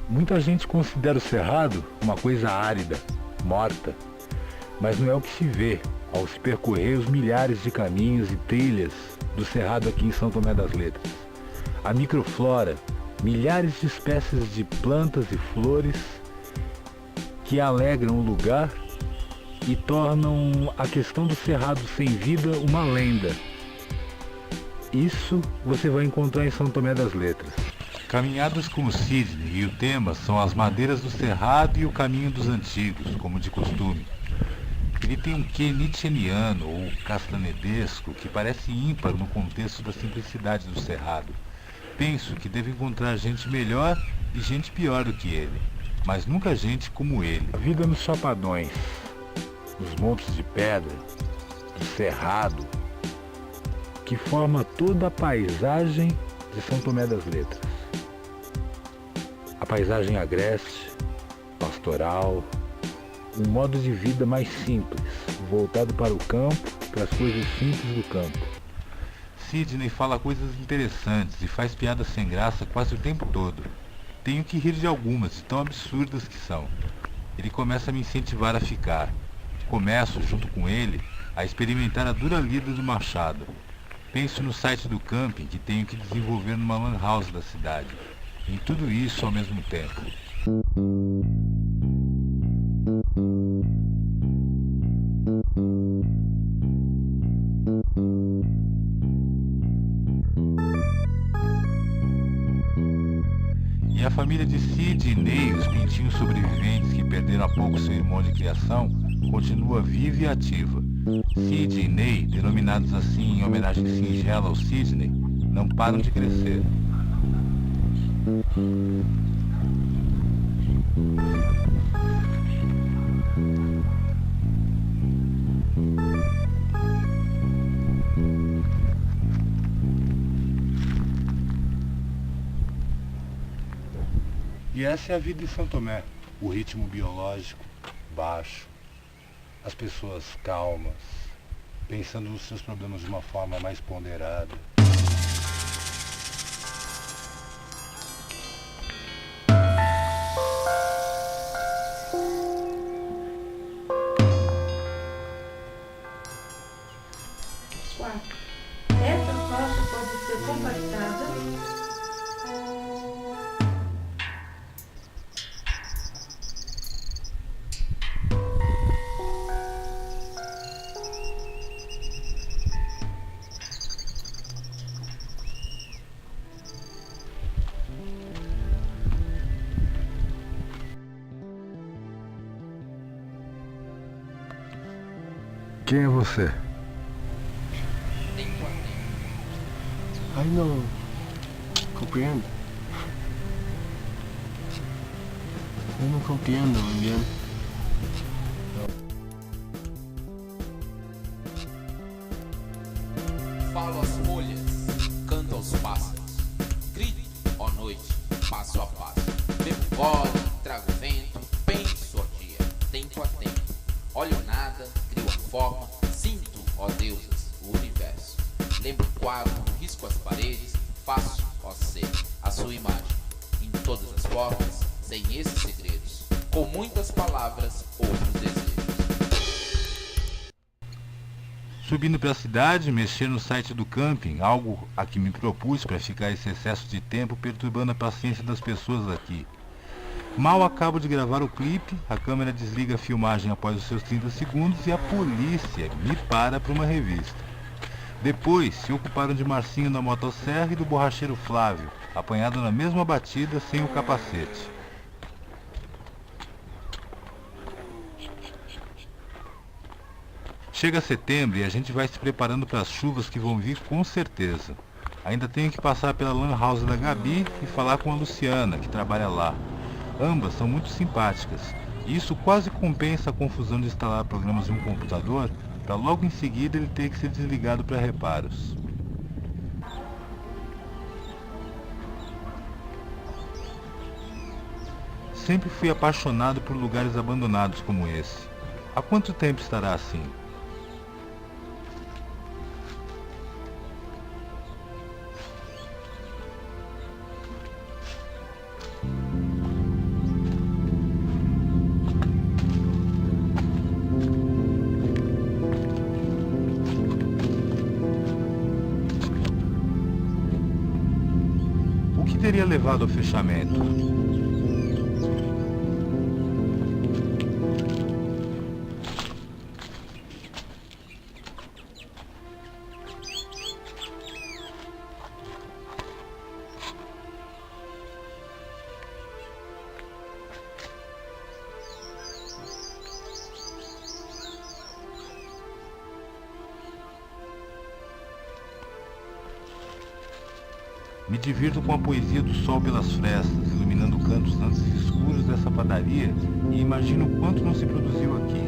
Muita gente considera o Cerrado uma coisa árida, morta, mas não é o que se vê ao se percorrer os milhares de caminhos e trilhas do Cerrado aqui em São Tomé das Letras. A microflora, milhares de espécies de plantas e flores que alegram o lugar e tornam a questão do Cerrado sem vida uma lenda. Isso você vai encontrar em São Tomé das Letras. Caminhadas como Sidney e o tema são as madeiras do Cerrado e o caminho dos antigos, como de costume. Ele tem um quê nietzscheano ou castanedesco que parece ímpar no contexto da simplicidade do Cerrado. Penso que deve encontrar gente melhor e gente pior do que ele, mas nunca gente como ele. A vida nos chapadões, nos montes de pedra, do Cerrado, que forma toda a paisagem de São Tomé das Letras. A paisagem agreste, pastoral, um modo de vida mais simples, voltado para o campo, para as coisas simples do campo. Sidney fala coisas interessantes e faz piadas sem graça quase o tempo todo. Tenho que rir de algumas, de tão absurdas que são. Ele começa a me incentivar a ficar. Começo, junto com ele, a experimentar a dura lida do machado. Penso no site do camping que tenho que desenvolver numa lan house da cidade. Em tudo isso ao mesmo tempo. E a família de Sid e Ney, os pintinhos sobreviventes que perderam há pouco seu irmão de criação, continua viva e ativa. Sid e Ney, denominados assim em homenagem singela ao Sidney, não param de crescer. E essa é a vida em São Tomé, o ritmo biológico baixo, as pessoas calmas, pensando nos seus problemas de uma forma mais ponderada. Essa faixa pode ser compactada. Quem é você? Ai, não compreendo. Eu não compreendo, Indiano. Falo as folhas, canto aos pássaros, grito, ó noite, passo a passo. Bebo gole, trago vento, penso, ó dia, tempo a tempo. Olho nada, crio a forma, sinto, ó deusas, o universo. Lembro o quadro, risco as paredes, faço, ó ser, a sua imagem. Em todas as formas, sem esses segredos, com muitas palavras, outros desejos. Subindo para a cidade, mexer no site do camping, algo a que me propus para ficar esse excesso de tempo perturbando a paciência das pessoas aqui. Mal acabo de gravar o clipe, a câmera desliga a filmagem após os seus 30 segundos e a polícia me para uma revista. Depois, se ocuparam de Marcinho da motosserra e do borracheiro Flávio, apanhado na mesma batida sem o capacete. Chega setembro e a gente vai se preparando para as chuvas que vão vir com certeza. Ainda tenho que passar pela lan house da Gabi e falar com a Luciana, que trabalha lá. Ambas são muito simpáticas, e isso quase compensa a confusão de instalar programas em um computador, para logo em seguida ele ter que ser desligado para reparos. Sempre fui apaixonado por lugares abandonados como esse. Há quanto tempo estará assim? teria levado ao fechamento? Me divirto com a poesia do sol pelas frestas, iluminando cantos antes escuros dessa padaria, e imagino o quanto não se produziu aqui.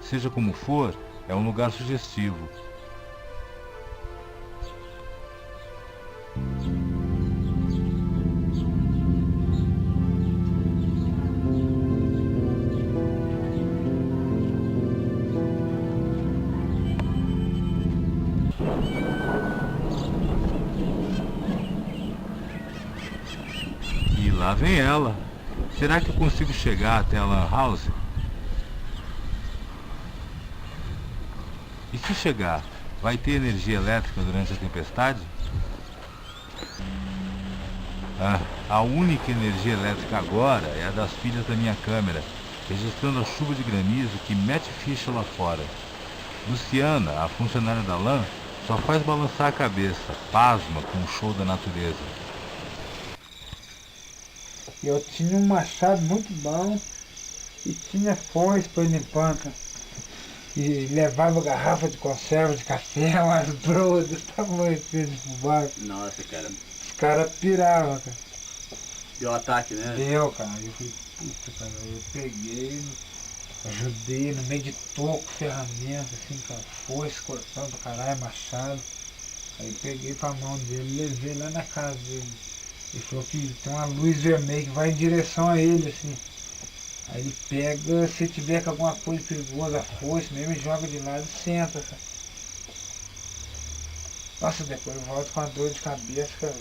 Seja como for, é um lugar sugestivo. E lá vem ela. Será que eu consigo chegar até a Lan House? E se chegar, vai ter energia elétrica durante a tempestade? A única energia elétrica agora é a das pilhas da minha câmera, registrando a chuva de granizo que mete ficha lá fora. Luciana, a funcionária da LAN, só faz balançar a cabeça, pasma com o show da natureza. Eu tinha um machado muito bom e tinha foice para limpar. E levava garrafa de conserva de café, umas broas desse tamanho assim de fubá. Nossa, cara. Os caras piravam, cara. Deu ataque, né? Deu, cara. Eu falei, puta, cara, eu peguei, ajudei no meio de toco, ferramenta, assim, cara, foice cortando pra caralho, machado. Aí peguei pra mão dele, levei lá na casa dele. Ele falou que tem uma luz vermelha que vai em direção a ele, assim. Aí ele pega, se tiver com alguma coisa perigosa, a foice mesmo, e joga de lado e senta, cara. Nossa, depois eu volto com a dor de cabeça, cara.